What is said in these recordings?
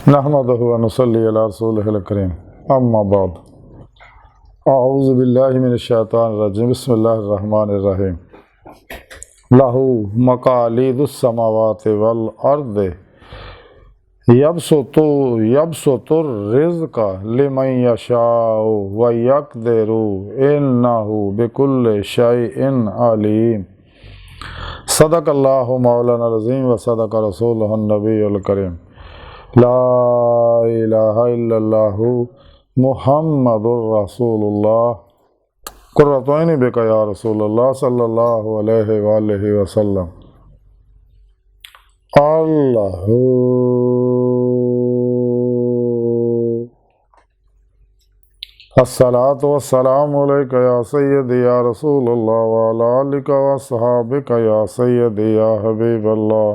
नहमदुहु व नुसल्ली अला रसूलिहिल करीम अम्मा बाद अऊज़ु बिल्लाहि मिनश शैतानिर रजीम बिस्मिल्लाहिर रहमानिर रहीम लहू मकालिदुस समावाति वल अर्दि यबसुतुर रिज़्क़ लिमन यशाउ व यक़दिरु इन्नहु बिकुल्लि शैइन अलीम। सदक़ल्लाहु मौलाना अज़ीम व सदक़ रसूलुहुन नबियुल करीम। ला इलाहा इल्लल्लाहु मुहम्मदुर रसूलुल्लाह कुर्रतु ऐनी बिका या रसूलल्लाह सल्लल्लाहु अलैहि वालैहि वसल्लम। अल्लाहु अस्सलातु वस्सलामु अलैका या सय्यदी या रसूलल्लाह व अला आलिका व अस्हाबिका या सय्यदी या हबीबल्लाह।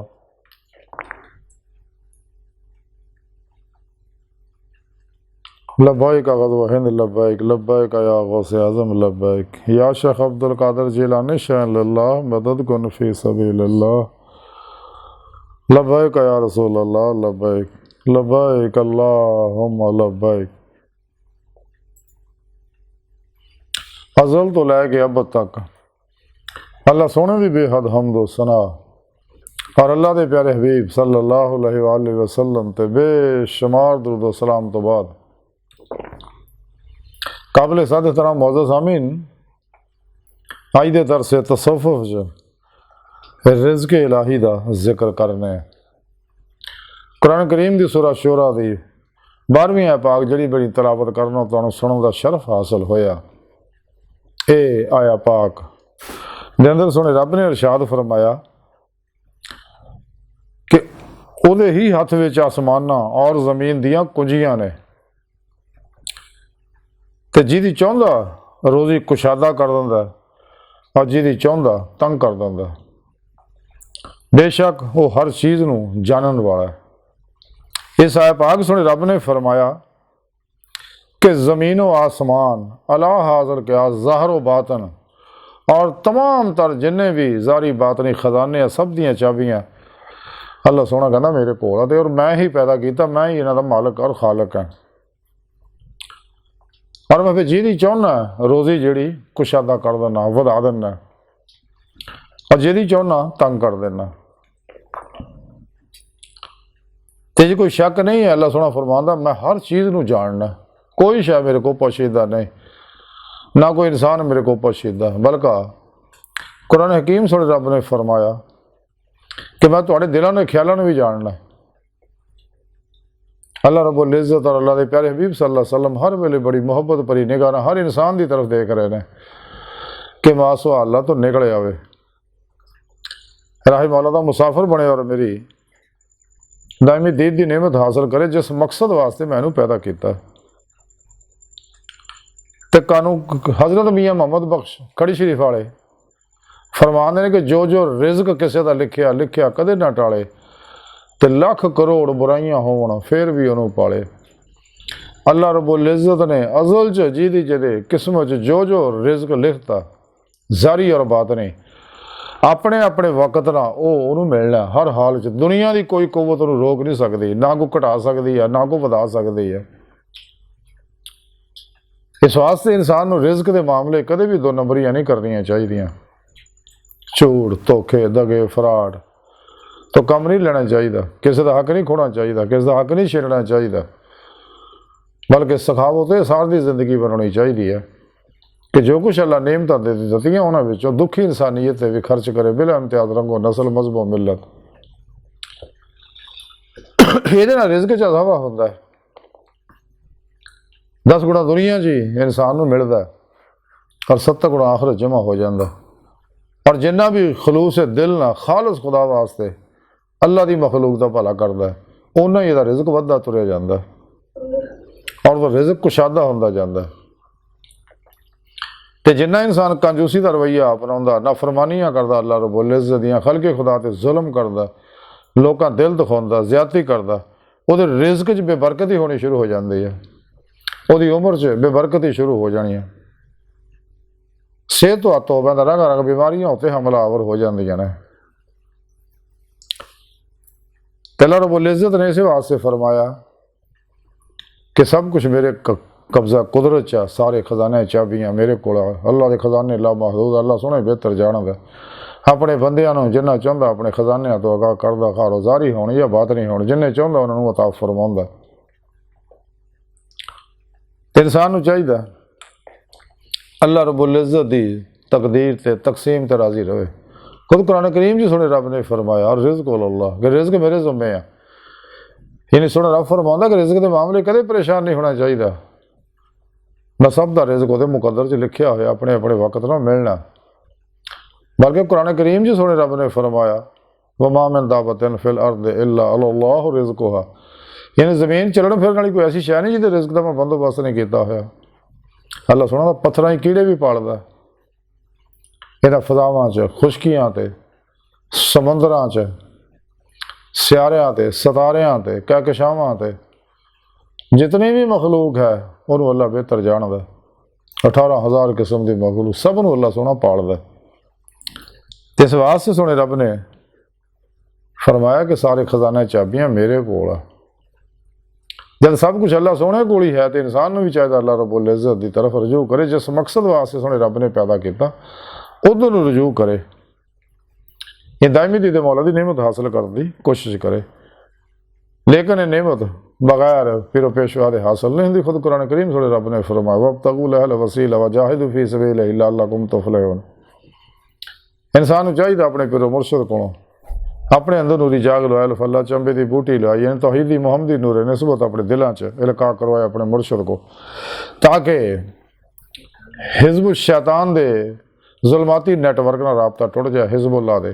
लब्बैक ग़ज़वा हिंद लब्बैक लब्बैक या गौसे आज़म लब्बैक या शेख अब्दुल कादिर जिलानी शैन लिल्लाह मदद कुन फ़ी सबीलिल्लाह। लब्बैक या रसूल अल्लाह लब्बैक लब्बैक अल्लाहुम्मा लब्बैक। अज़ल तो लैके अब तक अल्लाह सोने की बेहद हम्द व सना और अल्लाह के प्यारे हबीब सल्लल्लाहु अलैहि वसल्लम ते बेशुमार दुरूद व सलाम तो बाद काबिल साद एहतराम मौजूद सामीन अज के दरस तसव्वुफ़ रिज़्क़ इलाही का जिक्र करने कुरान करीम की सूरह शूरा की 12वीं पाक जड़ी बड़ी तलावत करना तो सुनने का शरफ हासिल होया। ए आया पाक दे अंदर सुने रब ने इरशाद फरमाया कि उहदे ही हथ विच आसमानां और ज़मीन दियां कुंजियां ने ते जिहदी चाहुंदा रोज़ी कुशादा कर दिंदा और जिहदी चाहुंदा तंग कर दिंदा। बेशक वो हर चीज़ नूं जानन वाला है। इस आया पाक सुने रब ने फरमाया कि ज़मीन व आसमान अला हाज़िर क्या ज़ाहिर व बातन और तमाम तर जिन्ने भी ज़ारी बातनी खजाने सब दियां चाबियां अल्लाह सोना कहना मेरे कोल आ और मैं ही पैदा किया, मैं ही इन्हां दा मालिक और खालक है। और मैं फिर जिहदी चाहुंदा रोज़ी जिहड़ी कुशादा कर देना वधा देना और जिहदी चाहुंदा तंग कर देना। ते जे कोई शक नहीं है अल्लाह सोना फरमांदा मैं हर चीज़ नूं जानना, कोई शै मेरे को पोशीदा नहीं, ना कोई इंसान मेरे को पोशीदा। बल्कि कुरान हकीम सुने रब ने फरमाया कि मैं तुहाडे दिलों के ख्यालों भी जानना। अल्लाह रब्बुल इज़्ज़त और अल्लाह के प्यारे हबीब सल्लल्लाहु अलैहि वसल्लम हर वेले बड़ी मुहब्बत भरी निगाह हर इंसान की तरफ देख रहे हैं कि मासो अल्लाह तो निकल आवे, राही मौला का मुसाफिर बने और मेरी दायमी दीद की नेमत हासिल करे जिस मकसद वास्ते मैनू पैदा किया। तो कानू हज़रत मियाँ मोहम्मद बख्श कड़ी शरीफ वाले फरमाते हैं कि जो जो रिज़्क़ किसी का लिखिया लिखिया कदे ना टाले ते लख करोड़ बुराइयां होवन फिर भी उन्होंने पाले। अल्लाह रब्बुल इज़्ज़त ने अज़ल च जिहदी जिहदे किस्मत जो जो रिज़्क़ लिखता जारी और बात नहीं अपने अपने वक्त ना वो मिलना हर हाल च। दुनिया की कोई कुव्वत उन्होंने रोक नहीं सकती, ना को घटा सकती है ना को वधा सकती है। इस वास्ते इंसान को रिज़्क़ के मामले कदे भी दो नंबरियां नहीं करनियां चाहिए। झूठ धोखे दगे फराड तो कम नहीं लेना चाहिए, किसी का हक नहीं खोना चाहिए, किसी का हक नहीं छेड़ना चाहिए, बल्कि सखावत सारी जिंदगी बनानी चाहिए है कि जो कुछ अल्लाह नेमत दे दित्तियां उन्होंने दुखी इंसानियत भी खर्च करे बिला इम्तियाज रंगो नस्ल मजहबो मिलत। ये रिज़्क़ च इज़ाफा होता है, 10 गुणा दुनिया जी इंसान को मिलता है और 70 गुणा आखिरत जमा हो जाता। और जिन्ना भी खलूस दिल ना खालस खुदा वास्ते अल्लाह की मखलूक का भला करता है उन्ना ही रिज़्क़ वधदा तुरया जाता है और वह रिज़्क़ कुशादा होंदा जाता है। तो जिन्ना इंसान कंजूसी का रवैया अपनाउंदा नाफरमानियां करता अल्लाह रब्बुल इज़्ज़त दियां खलके खुदा ते जुल्म करता लोकां दिल दुखाउंदा ज़्यादती करता उहदे रिज़्क़ च बेबरकती होनी शुरू हो जाती है, उहदी उम्र च बेबरकती शुरू हो जानी है, सेहत तो हत्थ हो पैंदा रंग रंग बीमारियां उत्ते हमलावर हो जांदियां ने। अल्लाह रब्बुल इज़्ज़त ने इस वास्ते फरमाया कि सब कुछ मेरे कब्जा कुदरत च, सारे खजाने चाबियां मेरे को। अल्लाह के खजाने ला महदूद, अल्लाह सोहने बेहतर जानदा। अपने बंदियां नूं जिन्ना चाहुंदा अपने खजानियां तो अगाह करदा, खारो जारी होण या बातनी होण, जिन्ने चाहुंदा उन्हां नूं अता फरमाउंदा। इंसान नूं चाहीदा अल्लाह रब्बुल इज़्ज़त दी तकदीर ते तकसीम ते राज़ी रहे। खुद कुरान करीम जी सुने रब ने फरमाया और रिज़्क़ अल्लाह, कि रिज़्क़ मेरे ज़िम्मे आ। यानी सुने रब फरमाउंदा कि रिज़्क़ दे मामले कदे परेशान नहीं होना चाहिदा। बस सब दा रिज़्क़ ओहदे मुकद्दर च लिखिया होया, अपने अपने वक्त नाल मिलना। बल्कि कुरान करीम जी सुने रब ने फरमाया वमा मिन दाबतिन फिल अर्द इल्ला अल्लाहु रिज़्क़ुहा, यानी ज़मीन चलण फिरन वाली कोई ऐसी शै नहीं जिहदे रिज़्क़ दा मैं बंदोबस्त नहीं किया होया। अल्लाह सोहना पत्थरां कीड़े भी पालदा, इहदा फज़ावां च, खुशकियां ते, समुंदरां च, सियारियां ते, सितारियां ते, कहकशावां ते, जितनी भी मखलूक है उन्होंने अल्लाह बेहतर जानदा। 18,000 किस्म की मखलूक सब नूं अल्लाह सोहना पालदा। इस वास्ते सोहने रब ने फरमाया कि सारे खजाने चाबियां मेरे कोल आ। जब सब कुछ अल्लाह सोहने कोल ही है तो इंसान नूं भी चाहिए अल्लाह रब्बुल इज़्ज़त की तरफ रजू करे। जिस मकसद वास्ते सोहने रब ने पैदा किया उधर नूं रजू करे। ये दायमी दी ते मौला दी नेमत हासिल करने की कोशिश करे, लेकिन ये नेमत बगैर फिर पेशवा दे हासिल नहीं होंदी। खुद कुरान करीम सोहने रब ने फरमाया वब्तगू लहल वसीला वजाहिदू फी सबीलिही लअल्लकुम तुफलिहून। इंसान नूं चाहिए अपने पिरो मुर्शद को अपने अंदर नूरी जाग लवाए, फल्ला चंबे की बूटी लवाई, यानी तौहीदी मुहम्मदी नूर निस्बत अपने दिलों च इल्का करवाए अपने मुर्शद को, ताकि हिज़्ब शैतान दे जुल्माती नेटवर्क ना राबता टुट जाए, हिज़्बुल्लाह दे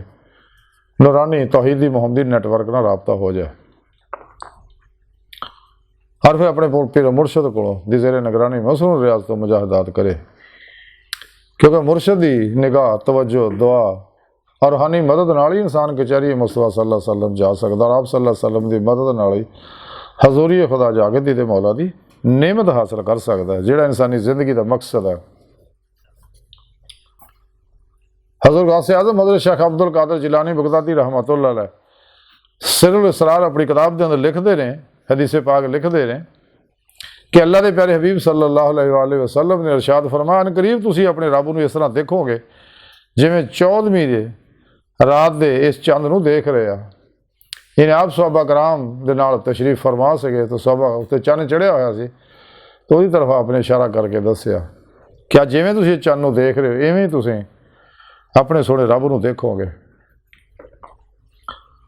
नूरानी तौहीदी मुहम्मदी नेटवर्क ना राबता हो जाए, और फिर अपने पीर मुर्शद को दी ज़ेरे निगरानी मसरूर रियाज तो मुजाहिदात करे। क्योंकि मुर्शद की निगाह, तवज्जो, दुआ और रूहानी मदद नाल ही इंसान कचहरी मुस्तफा सल्लल्लाहु अलैहि वसल्लम जा सकता। और आप सल्लल्लाहु अलैहि वसल्लम की मदद नाल ही हजूरी खुदा जाके दी मौला की नेमत हासिल कर सकता है, जिहड़ा इंसानी जिंदगी का मकसद है। हज़रत गौसे आज़म हज़रत शेख अब्दुल कादिर जिलानी बगदादी रहमतुल्लाह अलैह सिरुल इसरार अपनी किताब के अंदर लिखते रहे, हदीसे पाक लिखते रहे कि अल्लाह के प्यारे हबीब सल्लल्लाहु अलैहि वसल्लम ने इरशाद फरमाया अन करीब तुसी अपने रब नूं इस तरह देखोगे जिवें 14वीं दे रात दे इस चंद नूं देख रहे आ। यानी आप सहाबा कराम दे नाल तशरीफ फरमा सके तो सहाबा उत्ते चंद चढ़िया होया सी, तो उहदी तरफ आपने इशारा करके दस्सिया क्या जिवें तुसी चंद नूं देख रहे हो इवें तुसी अपने सोहणे रब नूं देखोगे।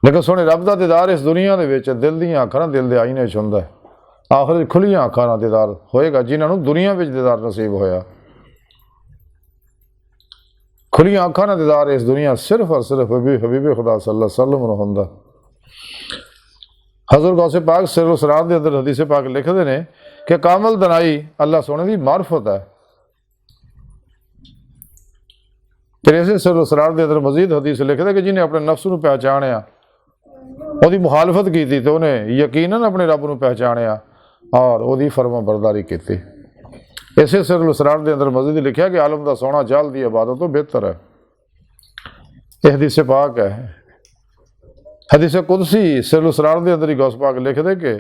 लेकिन सोहणे रब दा दीदार इस दुनिया दे विच दिल दीआं अखां दिल दे आईने च हुंदा है। आखिर खुलियां अखां नाल दीदार होएगा जिन्हां नूं दुनिया विच दीदार नसीब होया। खुलियां अखां नाल दीदार इस दुनिया सिर्फ और सिर्फ हबीब खुदा सल्लल्लाहु अलैहि वसल्लम नूं हुंदा। हज़रत गौसे पाक सिरुल इसरार दे अंदर हदीस पाक लिखदे ने कि कामल दनाई अल्लाह सोहणे दी मार्फत है। फिर इसे सिरुल इसरार दे अंदर मजीद हदीस लिखदे कि जिन्हें अपने नफ्स नूं पहचानिया ਉਹਦੀ मुखालफत की तो उन्हें यकीनन अपने रब नूं पहचानिया और ਉਹਦੀ फर्मा बरदारी की। इसे सिरुल इसरार दे अंदर मजीद लिखा कि आलम दा सोना जल दी इबादत तो बेहतर है। यह हदीस पाक है। हदीस कुदसी सिरुल इसरार दे अंदर ही गौस पाक लिख दे कि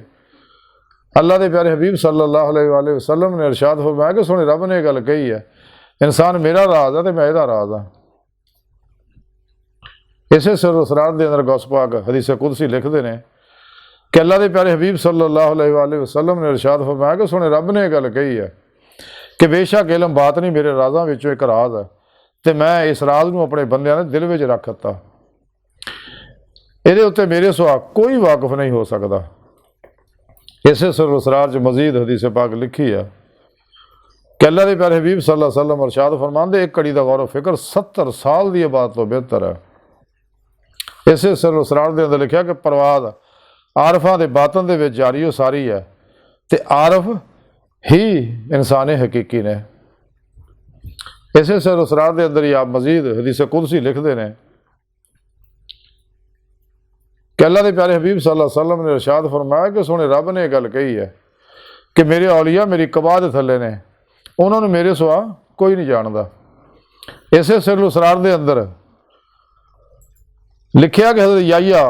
अल्लाह के प्यारे हबीब सल्लल्लाहु अलैहि वसल्लम ने इरशाद फरमाया कि सोहणे रब ने गल कही है इंसान मेरा राज है तो मैं इहदा राज हाँ। इसे सिरुल इसरार दे अंदर गौस पाक हदीस कुदसी लिखते हैं कि अल्लाह के प्यारे हबीब सल्लल्लाहु अलैहि वसल्लम ने इरशाद फरमाया कि सोहणे रब ने गल कही है कि बेशक इलम बात नहीं मेरे राजां विचों एक राज है तो मैं इस राज नूं अपने बंदियां दे दिल विच रख दिता। इहदे उत्ते मेरे सिवा कोई वाकफ नहीं हो सकता। इसे सिरुल इसरार च मजीद हदीस पाक लिखी है कि अल्लाह के प्यारे हबीब सल्लल्लाहु अलैहि वसल्लम इरशाद फरमांदे एक घड़ी का गौर फिक्र 70 साल की इबादत तो बेहतर है। इसे सिरुल इसरार दे अंदर लिखा कि परवाज आरफा के बातन दे विच जारी हो सारी है तो आरफ ही इंसान हकीकी ने। इसे सिरुल इसरार दे अंदर ही आप मजीद हदीस कुदसी लिखते हैं कि अल्लाह के प्यारे हबीब सल्लल्लाहु अलैहि वसल्लम ने इरशाद फरमाया कि सोहणे रब ने गल कही है कि मेरे औलिया मेरी कबाह दे थल्ले ने उन्होंने मेरे सिवा कोई नहीं जानता। इसे सिरुल इसरार दे अंदर लिखिया कि हज़रत याहिया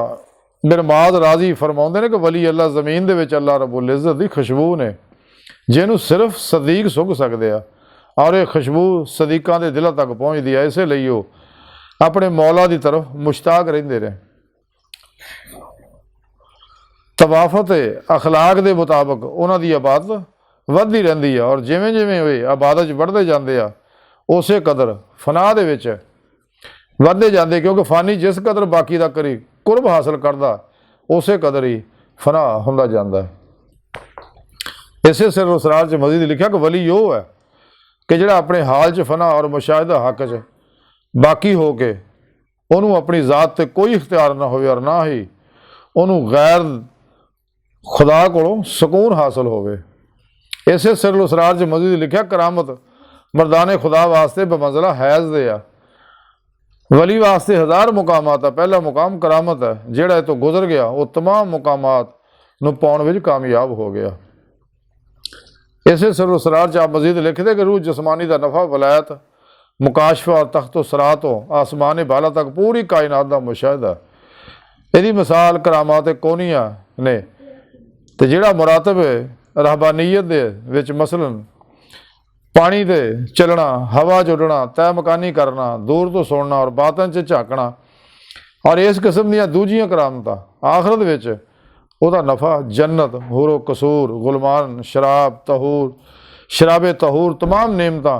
बिन मुआज़ राज़ी फरमाउंदे ने कि वली अल्लाह ज़मीन दे विच अल्लाह रब्बुल इज़्ज़त दी खुशबू ने ਜਿਹਨੂੰ ਸਿਰਫ ਸਦੀਕ ਸੁੱਘ ਸਕਦੇ ਆ, ਔਰ ਇਹ ਖੁਸ਼ਬੂ ਸਦੀਕਾਂ ਦੇ ਦਿਲਾਂ ਤੱਕ ਪਹੁੰਚਦੀ ਹੈ। ਇਸੇ ਲਈ ਉਹ ਆਪਣੇ ਮੌਲਾ ਦੀ ਤਰਫ ਮੁਸ਼ਤਾਕ ਰਹਿੰਦੇ ਰਹੇ। ਤਵਾਫਤ ਅਖਲਾਕ ਦੇ ਮੁਤਾਬਕ ਉਹਨਾਂ ਦੀ ਇਬਾਦਤ ਵੱਧਦੀ ਰਹਿੰਦੀ ਆ, ਔਰ ਜਿਵੇਂ ਜਿਵੇਂ ਉਹ ਇਬਾਦਤ 'ਚ ਵੱਧਦੇ ਜਾਂਦੇ ਆ ਉਸੇ ਕਦਰ ਫਨਾਹ ਦੇ ਵਿੱਚ ਵੱਧਦੇ ਜਾਂਦੇ, ਕਿਉਂਕਿ ਫਾਨੀ ਜਿਸ ਕਦਰ ਬਾਕੀ ਦਾ ਕਰੀ ਕੁਰਬ ਹਾਸਲ ਕਰਦਾ ਉਸੇ ਕਦਰ ਹੀ ਫਨਾਹ ਹੁੰਦਾ ਜਾਂਦਾ ਹੈ। ਇਸੇ ਸਿਰ ਉਸਰਾਰ 'ਚ ਮਜ਼ੀਦ ਲਿਖਿਆ ਕਿ ਵਲੀ ਉਹ ਹੈ ਕਿ ਜਿਹੜਾ ਆਪਣੇ ਹਾਲ 'ਚ ਫਨਾਹ ਔਰ ਮੁਸ਼ਾਹਿਦਾ ਹੱਕ 'ਚ ਬਾਕੀ ਹੋ ਕੇ ਉਹਨੂੰ ਆਪਣੀ ਜ਼ਾਤ 'ਤੇ ਕੋਈ ਇਖਤਿਆਰ ਨਾ ਹੋਵੇ, ਔਰ ਨਾ ਹੀ ਉਹਨੂੰ ਗੈਰ ਖੁਦਾ ਕੋਲੋਂ ਸਕੂਨ ਹਾਸਲ ਹੋਵੇ। ਇਸੇ ਸਿਰ ਉਸਰਾਰ 'ਚ ਮਜ਼ੀਦ ਲਿਖਿਆ ਕਰਾਮਤ ਮਰਦਾਨੇ ਖੁਦਾ ਵਾਸਤੇ ਬਮੰਜ਼ਲਾ ਹੈਜ਼ ਦੇ ਆ। वली वास्ते 1000 मुकामात है, पहला मुकाम करामत है, ਜਿਹੜਾ ਇਹ ਤੋਂ गुजर गया वो तमाम मुकामात ਨੂੰ ਪਾਉਣ ਵਿੱਚ कामयाब हो गया। इसे सिर उसरार च आप मजीद लिखते कि रूह जिस्मानी का नफ़ा वलायत मुकाशफा और तख्त सरात हो आसमान बाला तक पूरी कायनात का मुशाहिदा। ਇਹਦੀ मिसाल करामात कोनिया ने तो ਜਿਹੜਾ मुरातब रहबानीयत ਦੇ ਵਿੱਚ मसलन पानी दे चलना, हवा च उड़ना, तय मकानी करना, दूर तो सुनना और बातन च झाकना, और इस किस्म दी दूजियां करामत आखरत विच उहदा नफ़ा जन्नत, हुरो कसूर, गुलमान, शराब तहूर, शराबे तहूर, तमाम नेमतां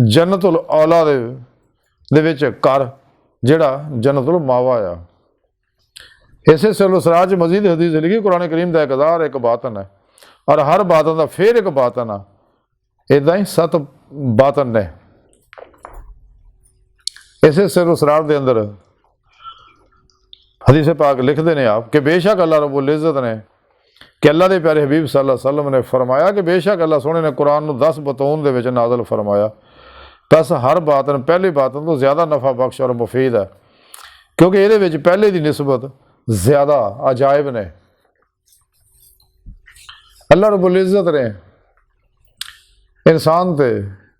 जन्नतुल औला दे विच कर जिहड़ा जन्नतुल मावा आ। इसे सिलसिले मजीद हदीस लिखी कुरान करीम का एक हज़ार एक बातन है, और हर बातन का फिर एक बातन आ। इदा ही 7 बातन ने। इसे सिर उसरार के अंदर हदीस पाक लिखते हैं आप कि बेशक अल्लाह रब्बुल इज़्ज़त ने कि अल्लाह के प्यारे हबीब सल्लल्लाहु अलैहि वसल्लम ने फरमाया कि बेशक अल्लाह सोने ने कुरान को 10 बतौन के नाज़िल फरमाया, बस हर बातन पहली बातन तो ज़्यादा नफ़ा बख्श और मुफीद है, क्योंकि ये पहले की निस्बत ज़्यादा अजायब ने। अल्लाह रब्बुल इज़्ज़त ने इंसान ते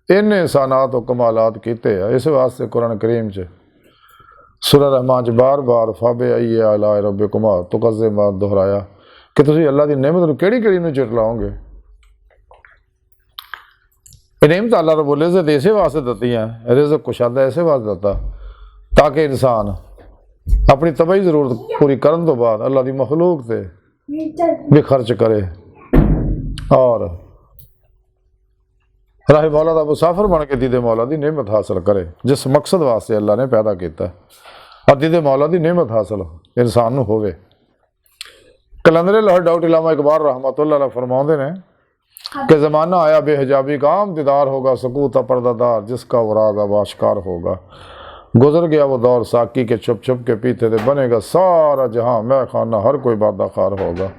इन्ने एहसानात और कमालात किते हैं। इस वास्ते कुरान करीम च सूरह रहमान च बार बार फाबे आइए आला रब्बिकुमा तुकज़्ज़िमा दोहराया कि तुसीं अल्लाह की नेमत नूं किहड़ी नूं झुटलाओगे। ये नेमत अल्लाह रब्बुल इज़्ज़त इसे वास्ते दित्तियां, रिज़्क़ कुशादा इसे वास्ते दित्ता ताकि इंसान अपनी तबई जरूरत पूरी करन तो बाद अल्लाह की मखलूक से भी खर्च करे और राह मौला का मुसाफिर बन के दीदे मौला की नेमत हासिल करे, जिस मकसद वास्ते अल्लाह ने पैदा किया, और दीदे मौला की नेमत हासिल इंसान नूं होवे। कलंदरे लाहौर डॉक्टर इलामा इकबाल रहमतुल्लाह अलैह फरमाते हैं कि ज़माना आया बेहिजाबी का आम दीदार होगा, सकूत पर्दादार जिसका वराग अब आश्कार होगा। गुजर गया वो दौर साकी के छुप छुप के पीते थे, बनेगा सारा जहाँ मैं खाना हर कोई बादाखार होगा।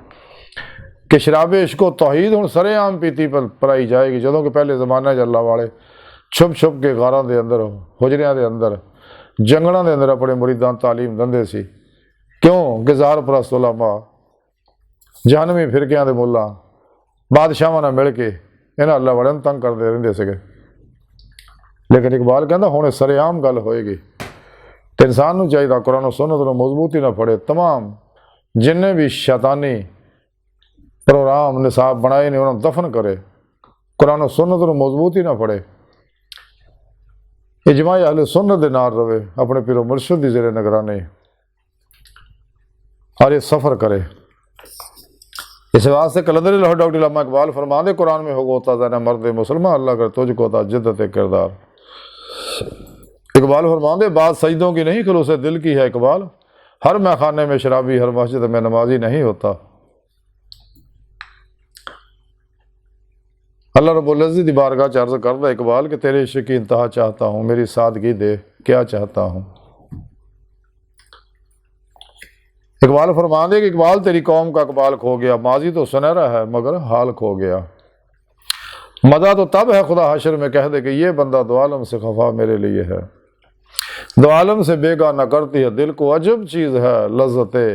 कि शराबे इश्को तौहीद हुण सरेआम पीती पराई जाएगी, जदों कि पहले जमाने च अल्लाह वाले छुप छुप के गारां दे अंदर हुजरियां दे अंदर जंगलों के अंदर अपने मुरीदां तालीम दिंदे सी। क्यों कि ज़ाहर परस्त उलमा जहनवी फिरकियां दे मुल्ला बादशाहां नाल मिल के इन्हां अल्लाह वालियां नूं तंग करदे रहिंदे सीगे। लेकिन इकबाल कहंदा हुण सरेआम गल होएगी ते इंसान नूं चाहीदा कुरान और सुन्नत नूं मजबूती नाल फड़े। तमाम जिन्ने भी शैतानी प्रोग्राम निसाब बनाए ने उन्होंने दफन करे, कुरान और सुन्नत को मजबूती ना फड़े, इजमा अहले सुन्नत दे नाल रवे, अपने पीरो मुर्शिद की ज़ेरे निगरानी और ये सफ़र करे। इस वास्ते कलंदर लाहौर डॉक्टर इलामा इकबाल फरमाते कुरान में होगा होता ज़ाना मर्द मुसलमान अल्लाह कर तुझको होता जिद्दत किरदार। इकबाल फरमाते बात सजदों की नहीं खलूस दिल की है इकबाल, हर मैखाने में शराबी हर मस्जिद में नमाजी नहीं होता। अल्लाह रब्बुल इज़्ज़त की बारगाह च अर्ज़ करदा इकबाल कि तेरे इश्क़ की इंतहा चाहता हूँ, मेरी सादगी दे क्या चाहता हूँ। इकबाल फरमाते कि इकबाल तेरी कौम का इकबाल खो गया, माजी तो सुनहरा है मगर हाल खो गया। मदा तो तब है खुदा हशर में कह दे कि ये बंदा दो आलम से खफा मेरे लिए है, दो आलम से बेगाना करती है दिल को अजब चीज़ है लज़्ज़ते